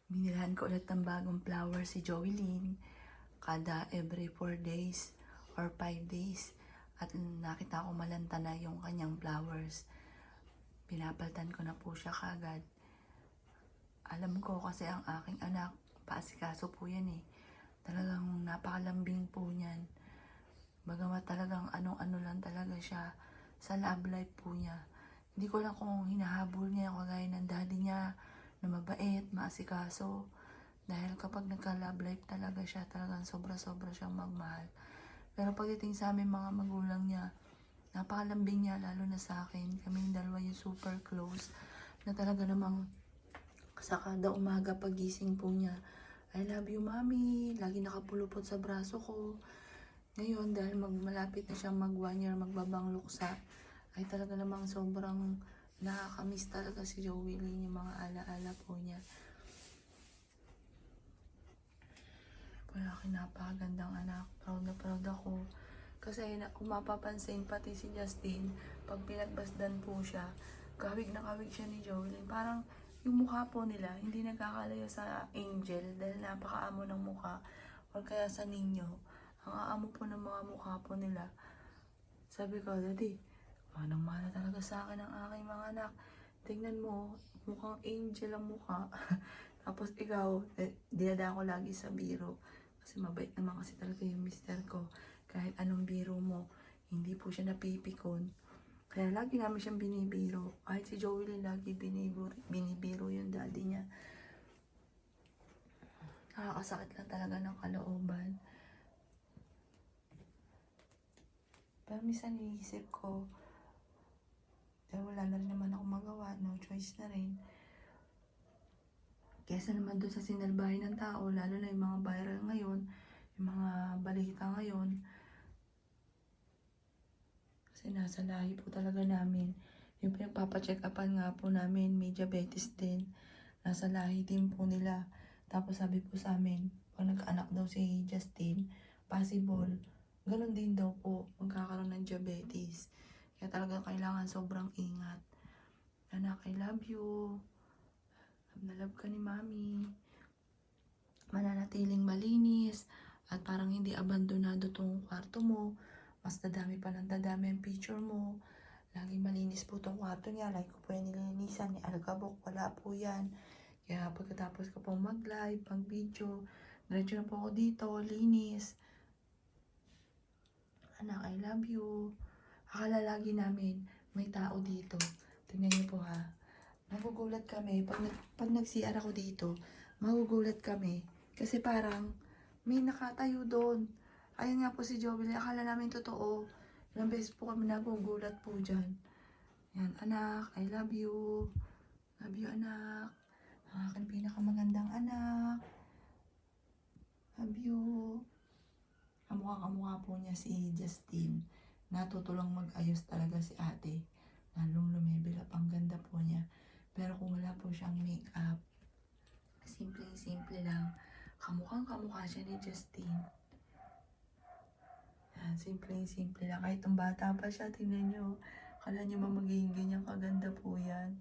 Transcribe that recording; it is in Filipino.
Binilhan ko ulit ng bagong flower si Joelyn kada every 4 days or 5 days. At nakita ko malanta na yung kanyang flowers. Pinapaltan ko na po siya kagad. Alam ko kasi ang aking anak, paasikaso po yan eh. Talagang napakalambing po niyan. Bagamat talagang anong-ano lang talaga siya sa love life po niya. Hindi ko lang kung hinahabol niya kagaya ng daddy niya na mabait, maasikaso. Dahil kapag nagka-love life talaga siya, talagang sobra-sobra siyang magmahal. Pero pagdating sa amin mga magulang niya, napakalambing niya lalo na sa akin. Kaming dalawa yung super close na talaga namang sa kada umaga pagising po niya, I love you mami, lagi nakapulupot sa braso ko. Ngayon dahil malapit na siyang mag 1 year magbabang luksa, ay talaga namang sobrang nakakamiss talaga si Joey Lynn, yung mga alaala po niya. Wala, napakagandang anak. Proud na proud ako. Kasi kung mapapansin, pati si Justin, pag pinagbasdan po siya, kawig na kawig siya ni Joelyn. Parang yung mukha po nila, hindi nagkakalayo sa Angel dahil napakaamo ng mukha. O kaya sa Ninyo, ang aamo po ng mga mukha po nila. Sabi ko, Daddy, manang-mana talaga sa akin ang aking mga anak. Tingnan mo, mukhang angel ang mukha. Tapos ikaw, dinadaan ko lagi sa biro. Kasi mabait naman kasi talaga yung mister ko. Kahit anong biro mo, hindi po siya napipikon. Kaya lagi namin siyang binibiro. Kahit si Joey lagi binibiro yung daddy niya. Nakakasakit lang talaga ng kalooban. Pero minsan iniisip ko, dahil wala na rin naman ako magawa, no choice na rin. Kesa naman doon sa sinalbahin ng tao, lalo na yung mga viral ngayon, yung mga balita ngayon. Kasi nasa lahi po talaga namin. Yung pinagpapacheck upan nga po namin, may diabetes din. Nasa lahi din po nila. Tapos sabi po sa amin, pag nagkaanak daw si Justin, possible, ganun din daw po, magkakaroon ng diabetes. Kaya talaga kailangan sobrang ingat. Anak, I love you. Love na love ka ni mami. Mananatiling malinis at parang hindi abandonado tong kwarto mo. Mas dadami pa ng dadami ang picture mo. Laging malinis po tong kwarto niya. Like ko po yan nilinisan ni Alcabok. Wala po yan. Kaya pagkatapos ko po mag-live, mag-video, diretso na po ako dito, linis. Anak, I love you. Akala lagi namin may tao dito. Tingnan niyo po ha. Nagugulat kami. Pag nag-CR ako dito, magugulat kami. Kasi parang may nakatayo doon. Ayun nga po si Jovel. Akala namin totoo. Ilang beses po kami nagugulat po dyan. Yan, anak, I love you. Love you, anak. Ang aking pinakamagandang anak. Love you. Kamukha po niya si Justin. Natutulong mag-ayos talaga si ate. Lalong lumibel up. Ang ganda po niya. Pero kung wala po siyang make-up, simple lang. Kamukha siya ni Justin. Yan, simple lang. Kahit ang bata pa siya, tingnan nyo. Kala nyo ba magiging ganyan kaganda po yan.